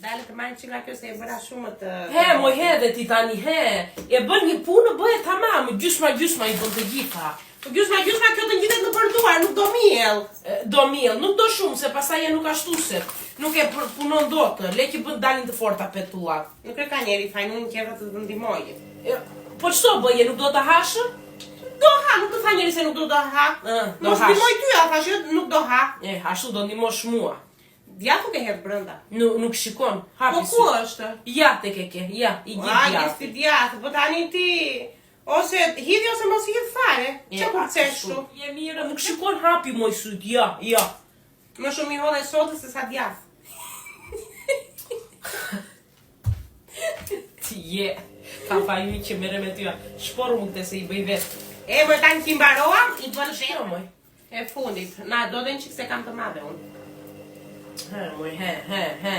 Dale të marrë që nga kjo se e bëra shumë të... He, moj he dhe ti tani, he. E bën një punë, bëhet tamam, gjysma i bën të gjitha. Po gjysma kjo të ngjitet në përduar, nuk do miell. Do miell, nuk do shumë, se pastaj e nuk ashtu se. Nuk e punon dot, le që bën dalin të forta petullat. Nuk e ka njeri fajn, unë kjeva të ndihmoj. Po ç'to bëje, nuk do ta hash? Do ha, nuk të tha njeri se nuk do ha. Mos ndihmoj ty, a thash nuk do ha. Ashtu do ndihmosh mua. Djathë ke hedhë brenda. Nuk shikon, hapi sy. Po ku është? Ja te ke, ja, i gjithë djathë. A, jesi djathë, po tani ti... Ose hidhi ose mos hidhi fare. Që kur ceshtu? Je mirë, nuk shikon hapi moj syt, ja. Më shumë i hodhe sotës se sa djathë. Ti je, ka fajmi që mere me tyja. Shporu më këte se i bëj vetë. Më tani ti mbaroa, i bën Shkjo, moj. E fundit. Na, do dhe në qikë se kam të madhe unë. He, moj, he.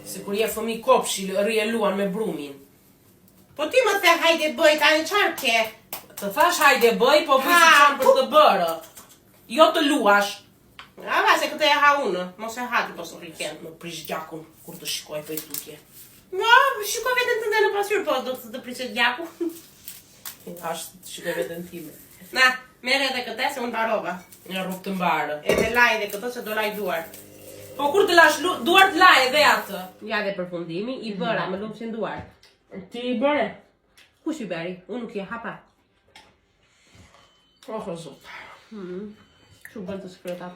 Se kur je fëmi kopshi, rrie luan me brumin. Po ti më the hajde bëj, tani qarë ke? Të thash hajde bëj, po bëj si qanë për të bërë. Jo të luash. Ava, se këtë e ha unë, mos e ha ti po së rriken. Më prish gjakun, kur të shikoj për i tutje. No, shiko vetën të ndë në pasur, po do të prishet gjaku. Ashtë të shikoj vetën time. Na, mere edhe këte se unë barova. Nga rrug të mbarë. Edhe laj dhe këto se do laj duar. Po kur të lash duar të laj edhe atë? Ja dhe përfundimi, i bëra, më lumë që duar. Ti i bëre? Kush i bëri? Unë nuk je hapa. Oh, zot. Shumë bën të shkretat.